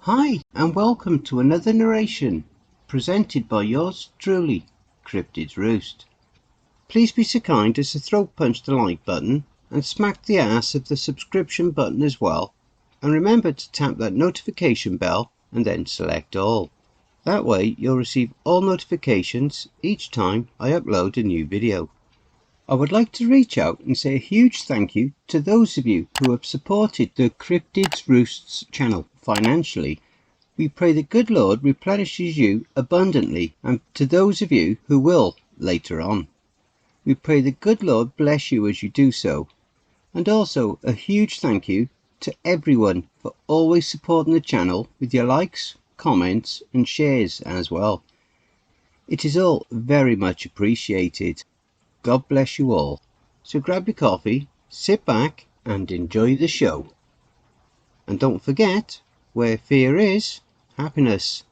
Hi, and welcome to another narration, presented by yours truly, Cryptids Roost. Please be so kind as to throat punch the like button and smack the ass of the subscription button as well, and remember to tap that notification bell and then select all. That way you'll receive all notifications each time I upload a new video. I would like to reach out and say a huge thank you to those of you who have supported the Cryptidsroost channel financially. We pray the good Lord replenishes you abundantly, and to those of you who will later on. We pray the good Lord bless you as you do so. And also a huge thank you to everyone for always supporting the channel with your likes, comments and shares as well. It is all very much appreciated. God bless you all. So grab your coffee, sit back and enjoy the show. And don't forget, where fear is, happiness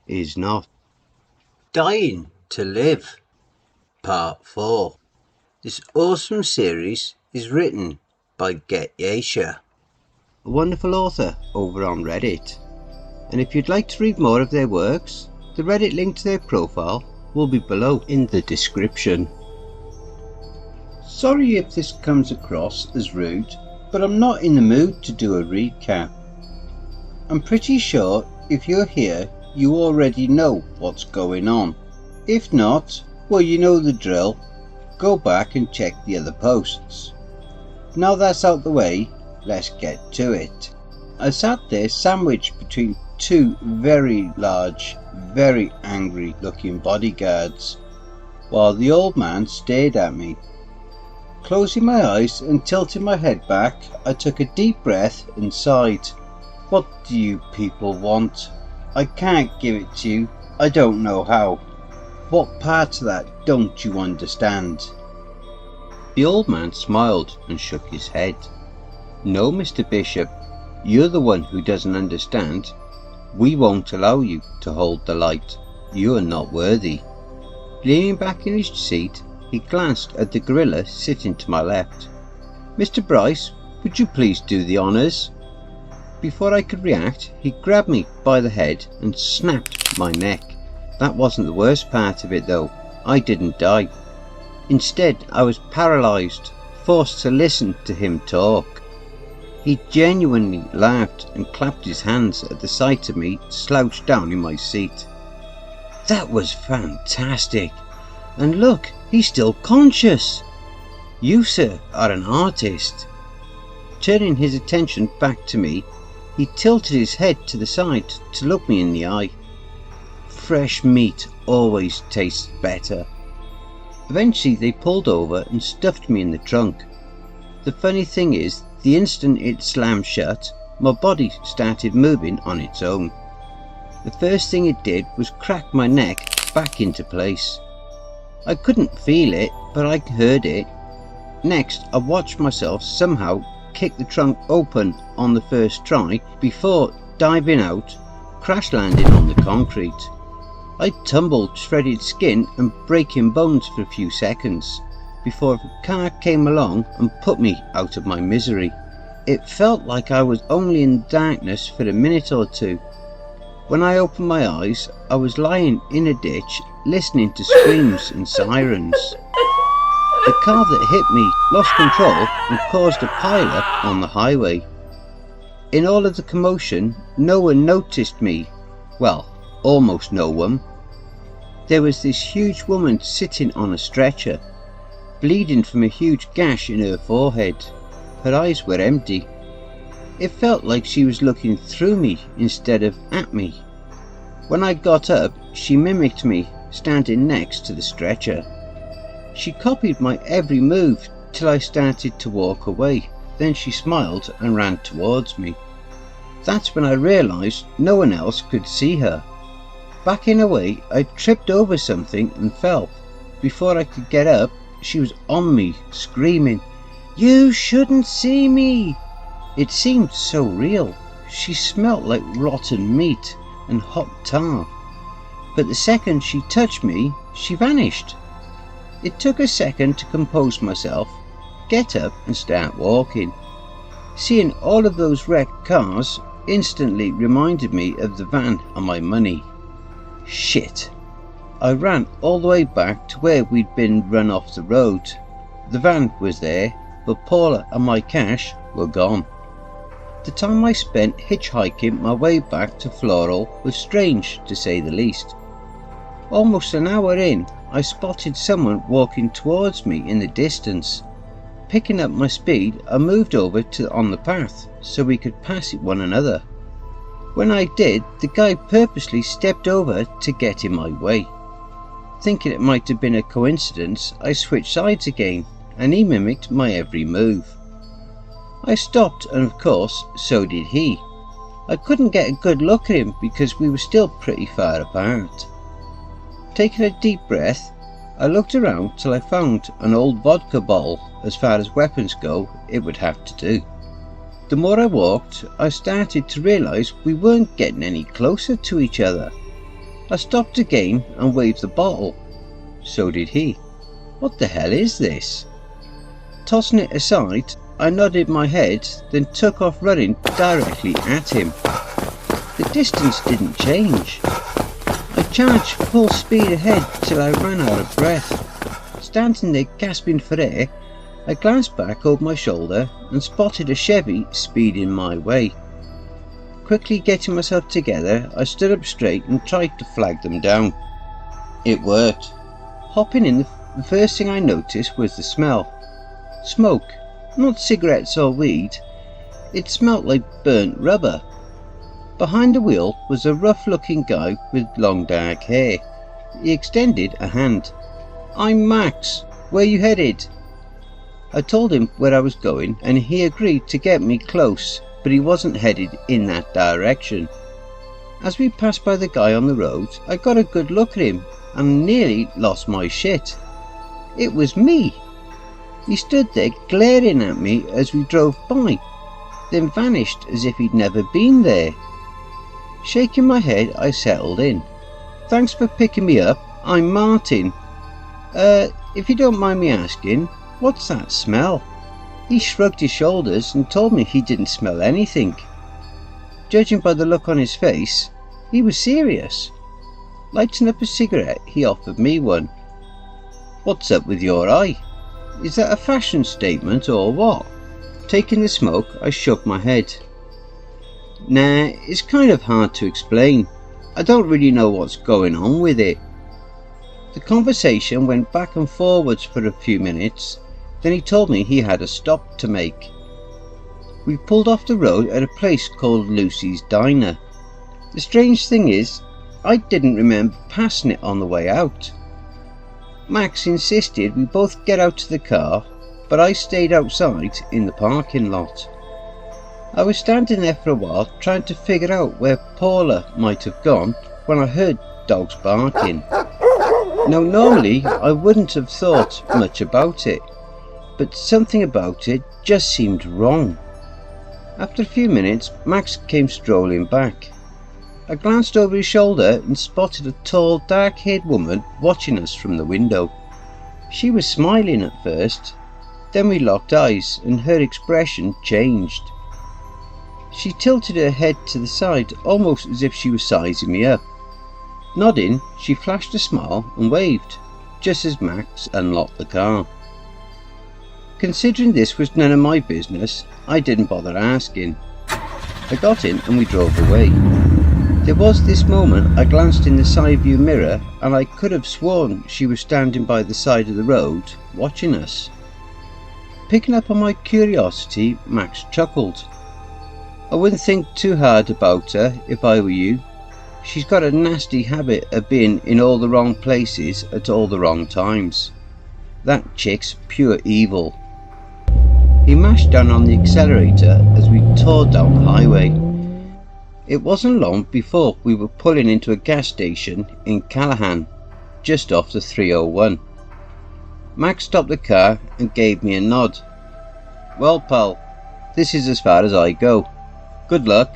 is not. Dying to Live, Part 4. This awesome series is written by getyaisha, a wonderful author over on Reddit. And if you'd like to read more of their works, the Reddit link to their profile will be below in the description. Sorry if this comes across as rude, but I'm not in the mood to do a recap. I'm pretty sure if you're here, you already know what's going on. If not, well, you know the drill. Go back and check the other posts. Now that's out the way, let's get to it. I sat there sandwiched between two very large, very angry looking bodyguards, while the old man stared at me. Closing my eyes and tilting my head back, I took a deep breath and sighed. What do you people want? I can't give it to you. I don't know how. What part of that don't you understand? The old man smiled and shook his head. No, Mr. Bishop, you're the one who doesn't understand. We won't allow you to hold the light. You are not worthy. Leaning back in his seat, he glanced at the gorilla sitting to my left. Mr. Bryce, would you please do the honours? Before I could react, he grabbed me by the head and snapped my neck. That wasn't the worst part of it though. I didn't die. Instead, I was paralysed, forced to listen to him talk. He genuinely laughed and clapped his hands at the sight of me slouched down in my seat. That was fantastic. And look, he's still conscious. You, sir, are an artist. Turning his attention back to me, he tilted his head to the side to look me in the eye. Fresh meat always tastes better. Eventually they pulled over and stuffed me in the trunk. The funny thing is, the instant it slammed shut, my body started moving on its own. The first thing it did was crack my neck back into place. I couldn't feel it, but I heard it. Next, I watched myself somehow kick the trunk open on the first try before diving out, crash landing on the concrete. I tumbled shredded skin and breaking bones for a few seconds before a car came along and put me out of my misery. It felt like I was only in darkness for a minute or two. When I opened my eyes, I was lying in a ditch listening to screams and sirens. The car that hit me lost control and caused a pile-up on the highway. In all of the commotion, no one noticed me. Well, almost no one. There was this huge woman sitting on a stretcher, bleeding from a huge gash in her forehead. Her eyes were empty. It felt like she was looking through me instead of at me. When I got up, she mimicked me, standing next to the stretcher. She copied my every move till I started to walk away. Then she smiled and ran towards me. That's when I realised no one else could see her. Backing away, I tripped over something and fell. Before I could get up, she was on me, screaming, "You shouldn't see me!" It seemed so real. She smelt like rotten meat and hot tar. But the second she touched me, she vanished. It took a second to compose myself, get up and start walking. Seeing all of those wrecked cars, instantly reminded me of the van and my money. Shit. I ran all the way back to where we'd been run off the road. The van was there, but Paula and my cash were gone. The time I spent hitchhiking my way back to Floral was strange, to say the least. Almost an hour in, I spotted someone walking towards me in the distance. Picking up my speed, I moved over to on the path so we could pass it one another. When I did, the guy purposely stepped over to get in my way. Thinking it might have been a coincidence, I switched sides again, and he mimicked my every move. I stopped, and of course, so did he. I couldn't get a good look at him because we were still pretty far apart. Taking a deep breath, I looked around till I found an old vodka bottle. As far as weapons go, it would have to do. The more I walked, I started to realise we weren't getting any closer to each other. I stopped again and waved the bottle. So did he. What the hell is this? Tossing it aside, I nodded my head, then took off running directly at him. The distance didn't change. I charged full speed ahead till I ran out of breath. Standing there gasping for air, I glanced back over my shoulder and spotted a Chevy speeding my way. Quickly getting myself together, I stood up straight and tried to flag them down. It worked. Hopping in, the first thing I noticed was the smell. Smoke, not cigarettes or weed. It smelt like burnt rubber. Behind the wheel was a rough-looking guy with long dark hair. He extended a hand. "I'm Max. Where you headed?" I told him where I was going, and he agreed to get me close, but he wasn't headed in that direction. As we passed by the guy on the road, I got a good look at him and nearly lost my shit. It was me. He stood there glaring at me as we drove by, then vanished as if he'd never been there. Shaking my head, I settled in. "Thanks for picking me up. I'm Martin. If you don't mind me asking, what's that smell?" He shrugged his shoulders and told me he didn't smell anything. Judging by the look on his face, he was serious. Lighting up a cigarette, he offered me one. "What's up with your eye? Is that a fashion statement or what?" Taking the smoke, I shook my head. "Nah, it's kind of hard to explain. I don't really know what's going on with it." The conversation went back and forwards for a few minutes, then he told me he had a stop to make. We pulled off the road at a place called Lucy's Diner. The strange thing is, I didn't remember passing it on the way out. Max insisted we both get out to the car, but I stayed outside in the parking lot. I was standing there for a while trying to figure out where Paula might have gone when I heard dogs barking. Now normally I wouldn't have thought much about it, but something about it just seemed wrong. After a few minutes, Max came strolling back. I glanced over his shoulder and spotted a tall, dark-haired woman watching us from the window. She was smiling at first, then we locked eyes and her expression changed. She tilted her head to the side, almost as if she was sizing me up. Nodding, she flashed a smile and waved, just as Max unlocked the car. Considering this was none of my business, I didn't bother asking. I got in and we drove away. There was this moment I glanced in the side view mirror and I could have sworn she was standing by the side of the road, watching us. Picking up on my curiosity, Max chuckled. "I wouldn't think too hard about her if I were you. She's got a nasty habit of being in all the wrong places at all the wrong times. That chick's pure evil." He mashed down on the accelerator as we tore down the highway. It wasn't long before we were pulling into a gas station in Callahan, just off the 301. Max stopped the car and gave me a nod. "Well, pal, this is as far as I go. Good luck."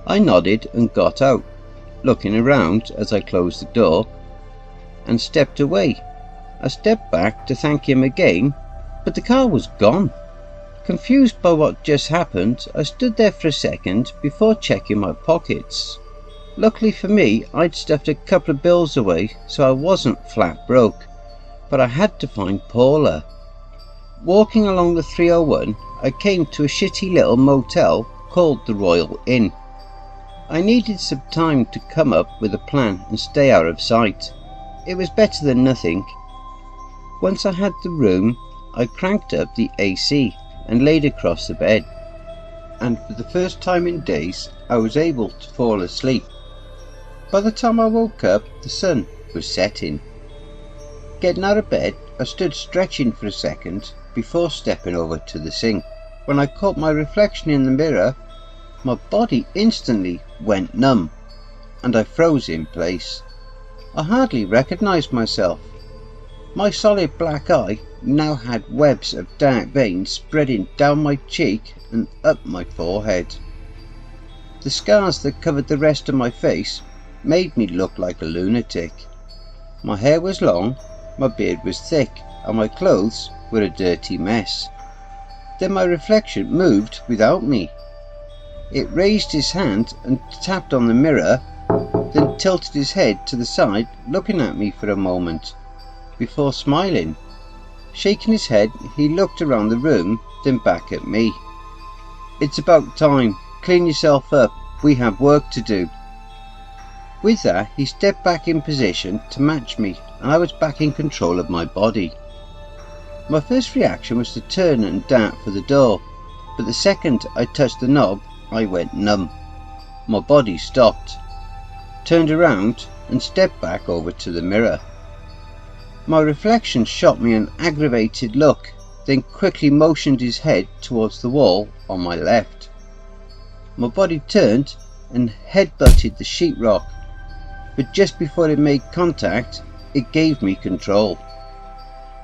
I nodded and got out, looking around as I closed the door, and stepped away. I stepped back to thank him again, but the car was gone. Confused by what just happened, I stood there for a second before checking my pockets. Luckily for me, I'd stuffed a couple of bills away, so I wasn't flat broke, but I had to find Paula. Walking along the 301, I came to a shitty little motel called the Royal Inn. I needed some time to come up with a plan and stay out of sight. It was better than nothing. Once I had the room, I cranked up the AC and laid across the bed, and for the first time in days I was able to fall asleep. By the time I woke up, the sun was setting. Getting out of bed, I stood stretching for a second before stepping over to the sink. When I caught my reflection in the mirror, my body instantly went numb and I froze in place. I hardly recognised myself. My solid black eye now had webs of dark veins spreading down my cheek and up my forehead. The scars that covered the rest of my face made me look like a lunatic. My hair was long, my beard was thick, and my clothes were a dirty mess. Then my reflection moved without me. It raised his hand and tapped on the mirror, then tilted his head to the side, looking at me for a moment, before smiling. Shaking his head, he looked around the room, then back at me. "It's about time. Clean yourself up. We have work to do." With that, he stepped back in position to match me, and I was back in control of my body. My first reaction was to turn and dart for the door, but the second I touched the knob, I went numb. My body stopped, turned around and stepped back over to the mirror. My reflection shot me an aggravated look, then quickly motioned his head towards the wall on my left. My body turned and head-butted the sheetrock, but just before it made contact, it gave me control.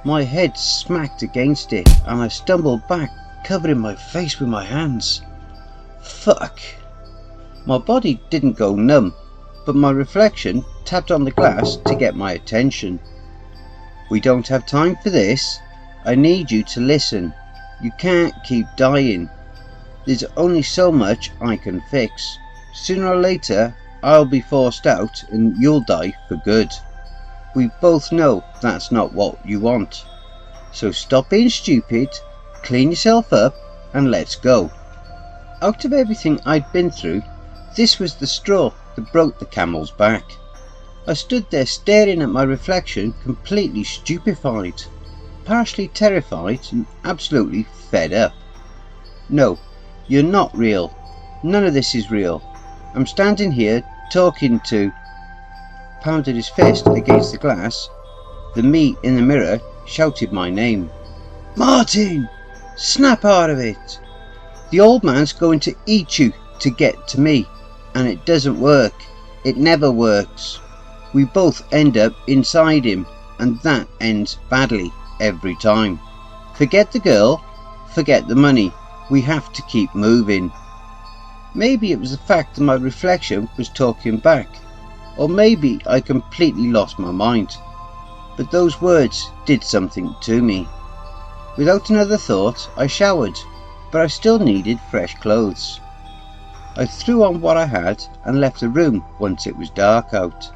My head smacked against it and I stumbled back, covering my face with my hands. Fuck! My body didn't go numb, but my reflection tapped on the glass to get my attention. "We don't have time for this. I need you to listen. You can't keep dying. There's only so much I can fix. Sooner or later, I'll be forced out and you'll die for good. We both know that's not what you want. So stop being stupid, clean yourself up, and let's go." Out of everything I'd been through, this was the straw that broke the camel's back. I stood there staring at my reflection, completely stupefied, partially terrified and absolutely fed up. "No, you're not real. None of this is real. I'm standing here talking to..." Pounded his fist against the glass. The me in the mirror shouted my name. "Martin! Snap out of it! The old man's going to eat you to get to me, and it doesn't work. It never works. We both end up inside him, and that ends badly every time. Forget the girl, forget the money. We have to keep moving." Maybe it was the fact that my reflection was talking back, or maybe I completely lost my mind, but those words did something to me. Without another thought, I showered, but I still needed fresh clothes. I threw on what I had and left the room once it was dark out.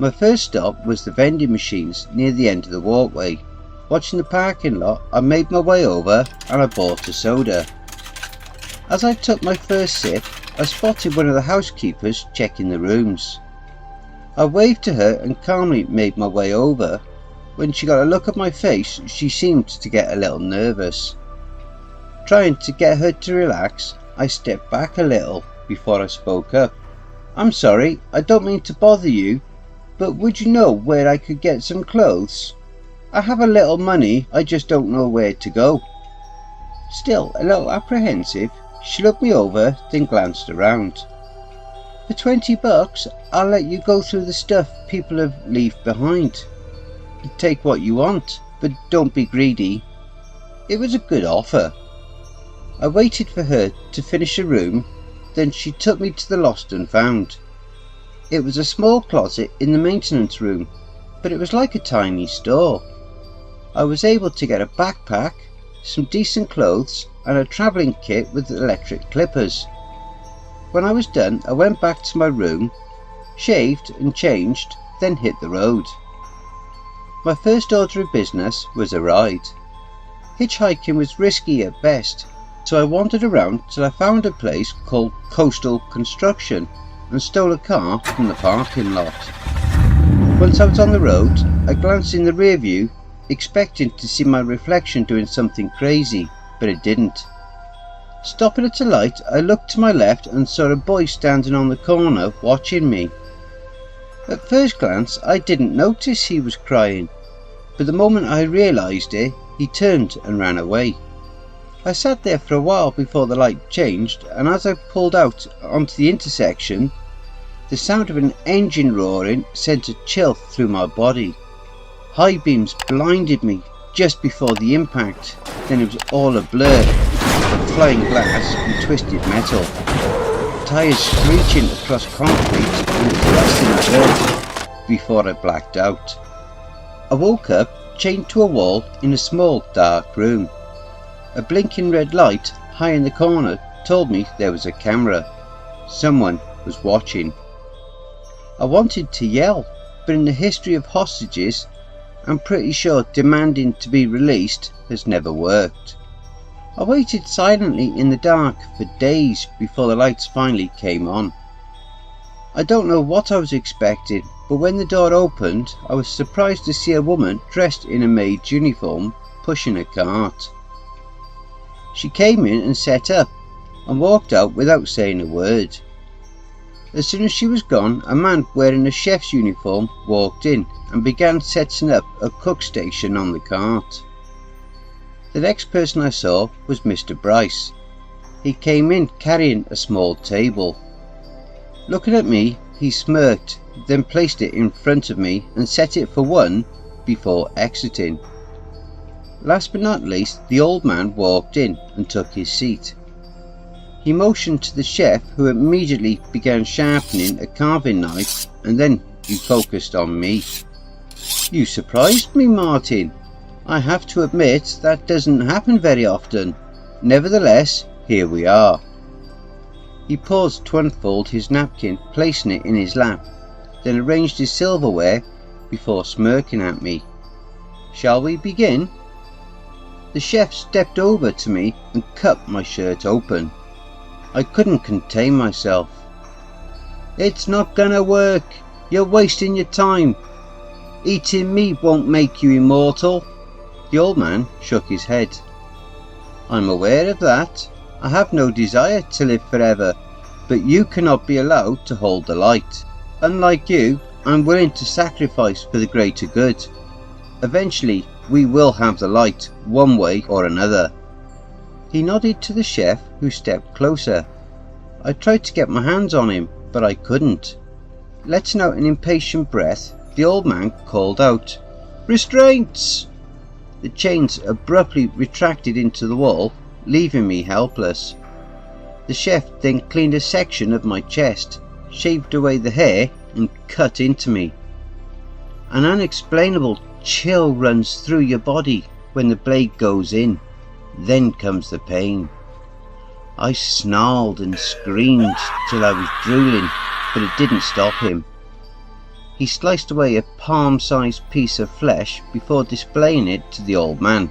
My first stop was the vending machines near the end of the walkway. Watching the parking lot, I made my way over and I bought a soda. As I took my first sip, I spotted one of the housekeepers checking the rooms. I waved to her and calmly made my way over. When she got a look at my face, she seemed to get a little nervous. Trying to get her to relax, I stepped back a little before I spoke up. "I'm sorry, I don't mean to bother you, but would you know where I could get some clothes? I have a little money, I just don't know where to go." Still a little apprehensive, she looked me over, then glanced around. "For $20, I'll let you go through the stuff people have left behind. Take what you want, but don't be greedy." It was a good offer. I waited for her to finish a room, then she took me to the lost and found. It was a small closet in the maintenance room, but it was like a tiny store. I was able to get a backpack, some decent clothes and a travelling kit with electric clippers. When I was done, I went back to my room, shaved and changed, then hit the road. My first order of business was a ride. Hitchhiking was risky at best, so I wandered around till I found a place called Coastal Construction and stole a car from the parking lot. Once I was on the road, I glanced in the rear view, expecting to see my reflection doing something crazy, but it didn't. Stopping at a light, I looked to my left and saw a boy standing on the corner watching me. At first glance, I didn't notice he was crying, but the moment I realised it, he turned and ran away. I sat there for a while before the light changed, and as I pulled out onto the intersection, the sound of an engine roaring sent a chill through my body. High beams blinded me just before the impact, then it was all a blur of flying glass and twisted metal. Tyres screeching across concrete and blasting dirt before I blacked out. I woke up chained to a wall in a small dark room. A blinking red light high in the corner told me there was a camera. Someone was watching. I wanted to yell, but in the history of hostages, I'm pretty sure demanding to be released has never worked. I waited silently in the dark for days before the lights finally came on. I don't know what I was expecting, but when the door opened, I was surprised to see a woman dressed in a maid's uniform pushing a cart. She came in and set up, and walked out without saying a word. As soon as she was gone, a man wearing a chef's uniform walked in and began setting up a cook station on the cart. The next person I saw was Mr. Bryce. He came in carrying a small table. Looking at me, he smirked, then placed it in front of me and set it for one before exiting. Last but not least, the old man walked in and took his seat. He motioned to the chef, who immediately began sharpening a carving knife, and then he focused on me. "You surprised me, Martin. I have to admit that doesn't happen very often. Nevertheless, here we are." He paused to unfold his napkin, placing it in his lap, then arranged his silverware before smirking at me. "Shall we begin?" The chef stepped over to me and cut my shirt open. I couldn't contain myself. "It's not gonna work. You're wasting your time. Eating me won't make you immortal." The old man shook his head. "I'm aware of that. I have no desire to live forever, but you cannot be allowed to hold the light. Unlike you, I'm willing to sacrifice for the greater good. Eventually, we will have the light, one way or another." He nodded to the chef, who stepped closer. I tried to get my hands on him, but I couldn't. Letting out an impatient breath, the old man called out, "Restraints!" The chains abruptly retracted into the wall, leaving me helpless. The chef then cleaned a section of my chest, shaved away the hair and cut into me. An unexplainable chill runs through your body when the blade goes in. Then comes the pain. I snarled and screamed till I was drooling, but it didn't stop him. He sliced away a palm-sized piece of flesh before displaying it to the old man.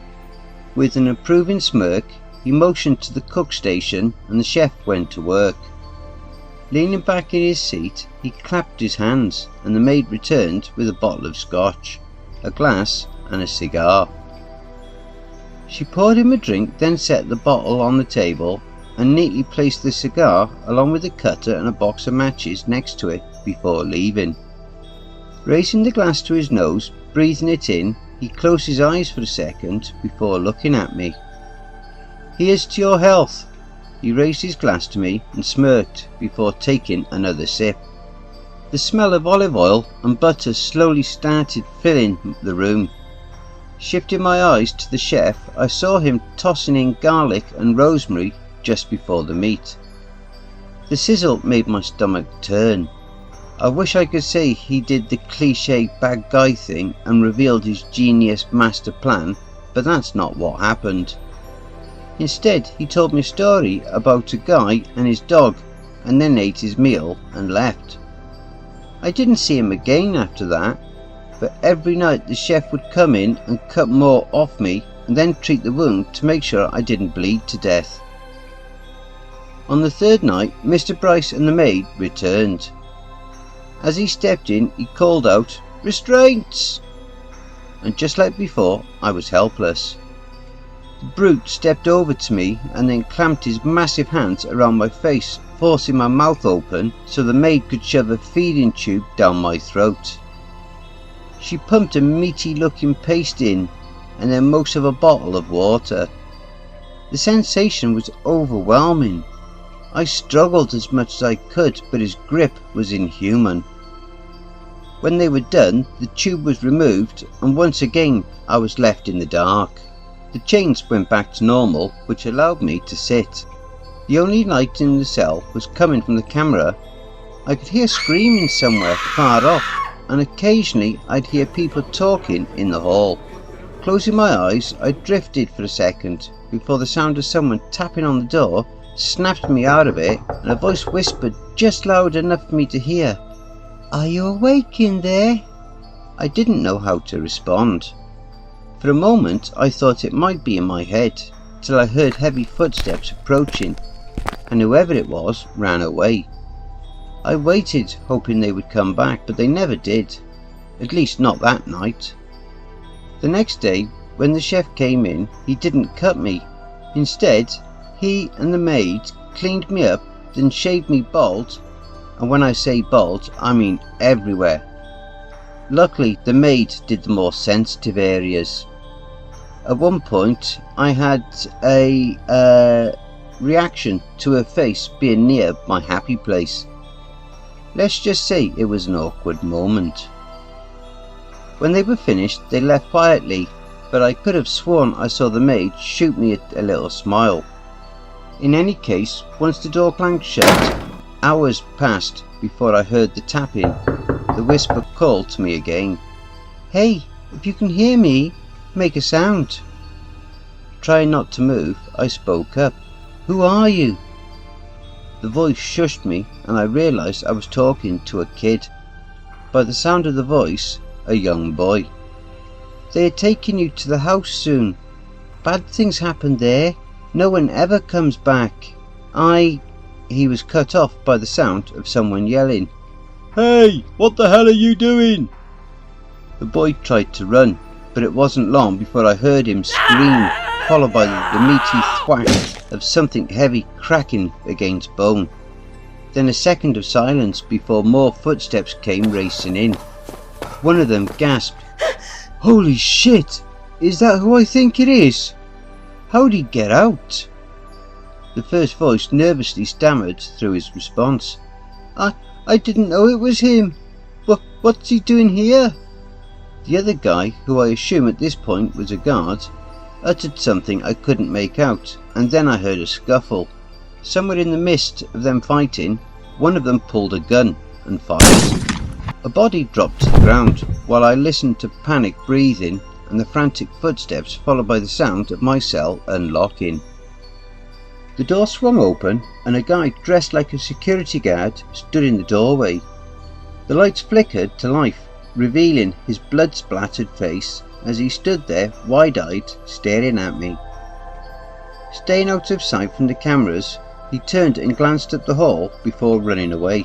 With an approving smirk, he motioned to the cook station and the chef went to work. Leaning back in his seat, he clapped his hands and the maid returned with a bottle of scotch, a glass and a cigar. She poured him a drink, then set the bottle on the table and neatly placed the cigar along with a cutter and a box of matches next to it before leaving. Raising the glass to his nose, breathing it in, he closed his eyes for a second before looking at me. "Here's to your health." He raised his glass to me and smirked before taking another sip. The smell of olive oil and butter slowly started filling the room. Shifting my eyes to the chef, I saw him tossing in garlic and rosemary just before the meat. The sizzle made my stomach turn. I wish I could say he did the cliché bad guy thing and revealed his genius master plan, but that's not what happened. Instead, he told me a story about a guy and his dog, and then ate his meal and left. I didn't see him again after that, but every night the chef would come in and cut more off me and then treat the wound to make sure I didn't bleed to death. On the third night, Mr. Bryce and the maid returned. As he stepped in, he called out, "Restraints!" And just like before, I was helpless. The brute stepped over to me and then clamped his massive hands around my face, forcing my mouth open so the maid could shove a feeding tube down my throat. She pumped a meaty looking paste in and then most of a bottle of water. The sensation was overwhelming. I struggled as much as I could, but his grip was inhuman. When they were done, the tube was removed and once again I was left in the dark. The chains went back to normal, which allowed me to sit. The only light in the cell was coming from the camera. I could hear screaming somewhere far off, and occasionally I'd hear people talking in the hall. Closing my eyes, I drifted for a second before the sound of someone tapping on the door snapped me out of it, and a voice whispered just loud enough for me to hear, "Are you awake in there?" I didn't know how to respond. For a moment I thought it might be in my head, till I heard heavy footsteps approaching, and whoever it was ran away. I waited, hoping they would come back, but they never did, at least not that night. The next day, when the chef came in, he didn't cut me. Instead, he and the maid cleaned me up, then shaved me bald, and when I say bald, I mean everywhere. Luckily, the maid did the more sensitive areas. At one point, I had a reaction to her face being near my happy place. Let's just say it was an awkward moment. When they were finished, they left quietly, but I could have sworn I saw the maid shoot me a little smile. In any case, once the door clanged shut, hours passed before I heard the tapping. The whisper called to me again. "Hey, if you can hear me, make a sound." Trying not to move, I spoke up. "Who are you?" The voice shushed me and I realised I was talking to a kid. By the sound of the voice, a young boy. "They are taking you to the house soon. Bad things happen there. No one ever comes back. He was cut off by the sound of someone yelling. "Hey, what the hell are you doing?" The boy tried to run, but it wasn't long before I heard him scream, followed by the meaty thwack of something heavy cracking against bone. Then a second of silence before more footsteps came racing in. One of them gasped, "Holy shit! Is that who I think it is? How'd he get out?" The first voice nervously stammered through his response. I didn't know it was him. What's he doing here?" The other guy, who I assume at this point was a guard, uttered something I couldn't make out, and then I heard a scuffle. Somewhere in the midst of them fighting, one of them pulled a gun and fired. A body dropped to the ground while I listened to panic breathing and the frantic footsteps followed by the sound of my cell unlocking. The door swung open and a guy dressed like a security guard stood in the doorway. The lights flickered to life, revealing his blood-splattered face as he stood there wide-eyed staring at me. Staying out of sight from the cameras, he turned and glanced up the hall before running away.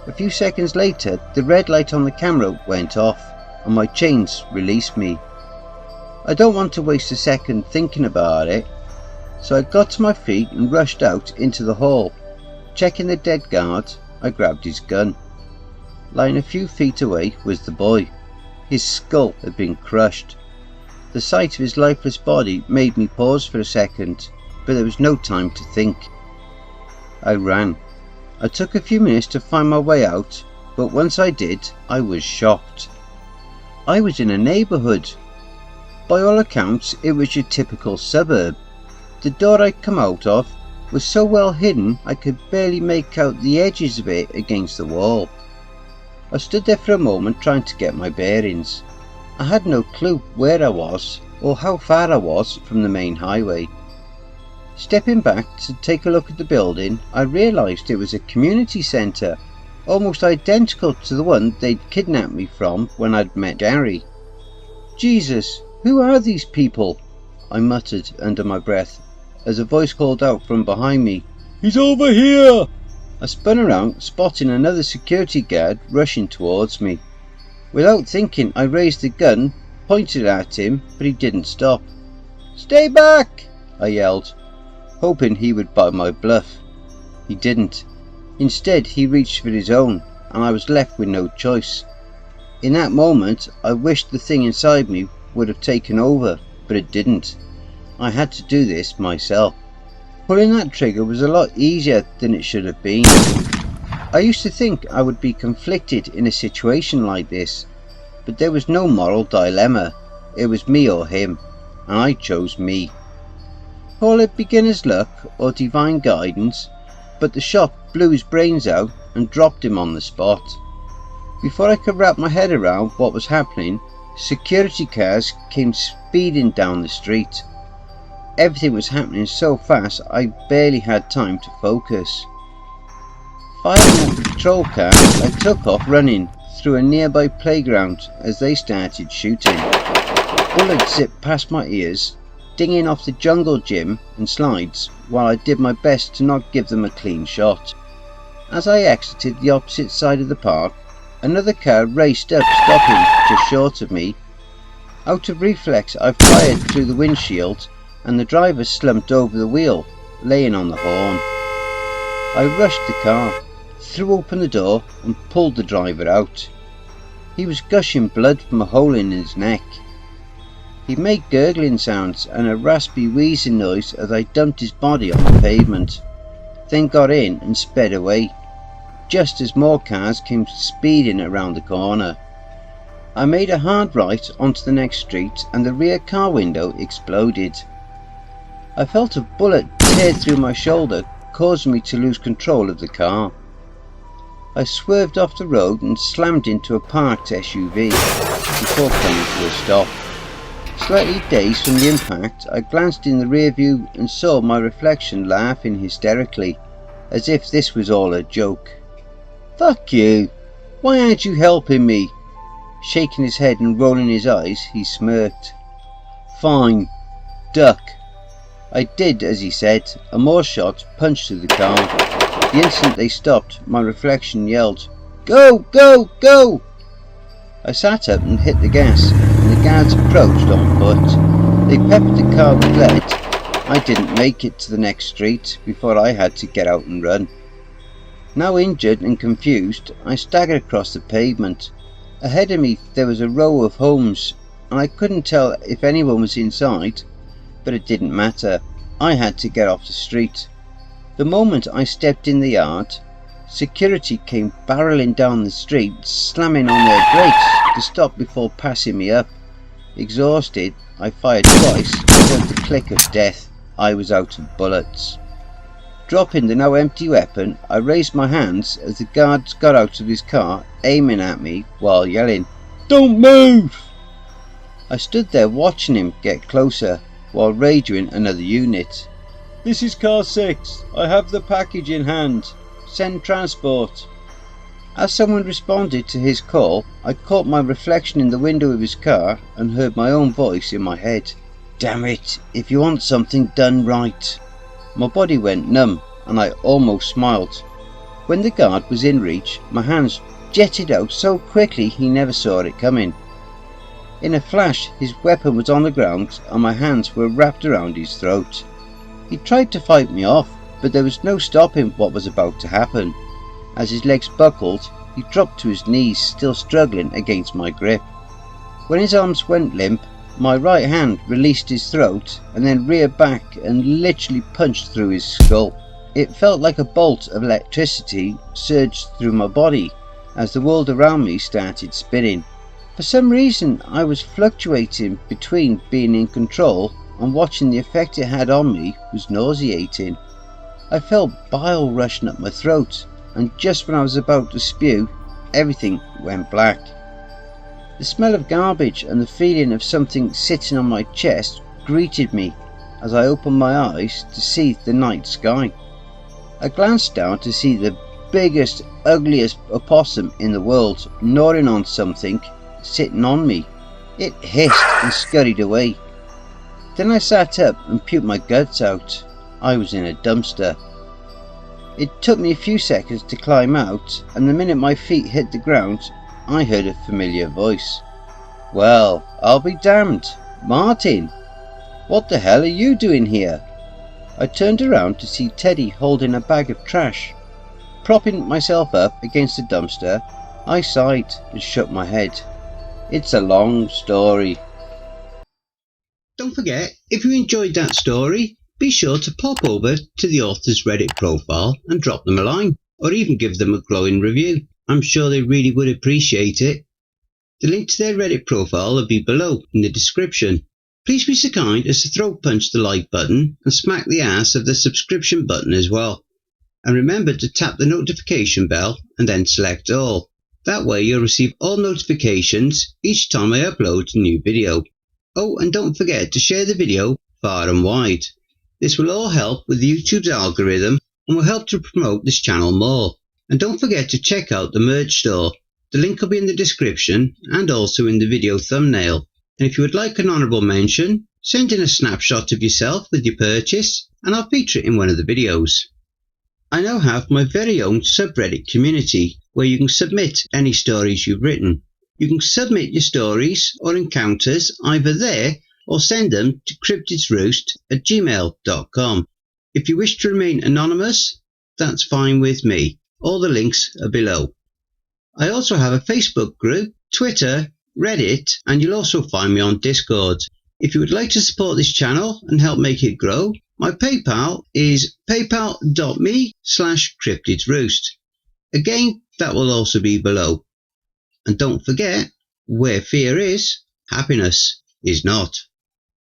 A few seconds later, the red light on the camera went off and my chains released me. I don't want to waste a second thinking about it, so I got to my feet and rushed out into the hall. Checking the dead guard, I grabbed his gun. Lying a few feet away was the boy. His skull had been crushed. The sight of his lifeless body made me pause for a second, but there was no time to think. I ran. I took a few minutes to find my way out, but once I did, I was shocked. I was in a neighbourhood. By all accounts, it was your typical suburb. The door I'd come out of was so well hidden I could barely make out the edges of it against the wall. I stood there for a moment trying to get my bearings. I had no clue where I was or how far I was from the main highway. Stepping back to take a look at the building, I realised it was a community centre, almost identical to the one they'd kidnapped me from when I'd met Gary. Jesus, who are these people? I muttered under my breath, as a voice called out from behind me, "He's over here!" I spun around, spotting another security guard rushing towards me. Without thinking, I raised the gun, pointed at him, but he didn't stop. "Stay back!" I yelled, hoping he would buy my bluff. He didn't. Instead, he reached for his own, and I was left with no choice. In that moment, I wished the thing inside me would have taken over, but it didn't. I had to do this myself. Pulling that trigger was a lot easier than it should have been. I used to think I would be conflicted in a situation like this, but there was no moral dilemma. It was me or him, and I chose me. Call it beginner's luck or divine guidance, but the shot blew his brains out and dropped him on the spot. Before I could wrap my head around what was happening, security cars came speeding down the street. Everything was happening so fast I barely had time to focus. Firing at the patrol car, I took off running through a nearby playground as they started shooting. Bullets zipped past my ears, dinging off the jungle gym and slides, while I did my best to not give them a clean shot. As I exited the opposite side of the park, another car raced up, stopping just short of me. Out of reflex, I fired through the windshield, and the driver slumped over the wheel, laying on the horn. I rushed the car, threw open the door, and pulled the driver out. He was gushing blood from a hole in his neck. He made gurgling sounds and a raspy wheezing noise as I dumped his body on the pavement, then got in and sped away, just as more cars came speeding around the corner. I made a hard right onto the next street and the rear car window exploded. I felt a bullet tear through my shoulder, causing me to lose control of the car. I swerved off the road and slammed into a parked SUV before coming to a stop. Slightly dazed from the impact, I glanced in the rear view and saw my reflection laughing hysterically, as if this was all a joke. "Fuck you! Why aren't you helping me?" Shaking his head and rolling his eyes, he smirked. "Fine. Duck." I did as he said, and more shots punched through the car. The instant they stopped, my reflection yelled, "Go! Go! Go!" I sat up and hit the gas, and the guards approached on foot. They peppered the car with lead. I didn't make it to the next street before I had to get out and run. Now injured and confused, I staggered across the pavement. Ahead of me there was a row of homes, and I couldn't tell if anyone was inside, but it didn't matter. I had to get off the street. The moment I stepped in the yard, security came barreling down the street, slamming on their brakes to stop before passing me up. Exhausted, I fired twice and heard the click of death. I was out of bullets. Dropping the now empty weapon, I raised my hands as the guards got out of his car, aiming at me while yelling, "Don't move!" I stood there watching him get closer, while radioing another unit. "This is car 6. I have the package in hand. Send transport." As someone responded to his call, I caught my reflection in the window of his car and heard my own voice in my head. "Damn it, if you want something done right." My body went numb and I almost smiled. When the guard was in reach, my hands jetted out so quickly he never saw it coming. In a flash, his weapon was on the ground and my hands were wrapped around his throat. He tried to fight me off, but there was no stopping what was about to happen. As his legs buckled, he dropped to his knees, still struggling against my grip. When his arms went limp, my right hand released his throat and then reared back and literally punched through his skull. It felt like a bolt of electricity surged through my body as the world around me started spinning. For some reason, I was fluctuating between being in control and watching the effect it had on me was nauseating. I felt bile rushing up my throat, and just when I was about to spew, everything went black. The smell of garbage and the feeling of something sitting on my chest greeted me. as I opened my eyes to see the night sky. I glanced down to see the biggest, ugliest opossum in the world gnawing on something sitting on me. It hissed and scurried away. Then I sat up and puked my guts out. I was in a dumpster. It took me a few seconds to climb out, and the minute my feet hit the ground, I heard a familiar voice. "Well, I'll be damned. Martin, what the hell are you doing here?" I turned around to see Teddy holding a bag of trash. Propping myself up against the dumpster, I sighed and shook my head. It's a long story. Don't forget, if you enjoyed that story, be sure to pop over to the author's Reddit profile and drop them a line, or even give them a glowing review. I'm sure they really would appreciate it. The link to their Reddit profile will be below in the description. Please be so kind as to throat punch the like button and smack the ass of the subscription button as well. And remember to tap the notification bell and then select all. That way you'll receive all notifications each time I upload a new video. Oh, and don't forget to share the video far and wide. This will all help with YouTube's algorithm and will help to promote this channel more. And don't forget to check out the merch store. The link will be in the description and also in the video thumbnail. And if you would like an honourable mention, send in a snapshot of yourself with your purchase and I'll feature it in one of the videos. I now have my very own subreddit community where you can submit any stories you've written. You can submit your stories or encounters either there or send them to cryptidsroost@gmail.com. If you wish to remain anonymous, that's fine with me. All the links are below. I also have a Facebook group, Twitter, Reddit, and you'll also find me on Discord. If you would like to support this channel and help make it grow, my PayPal is paypal.me/cryptidsroost. Again, that will also be below. And don't forget, where fear is, happiness is not.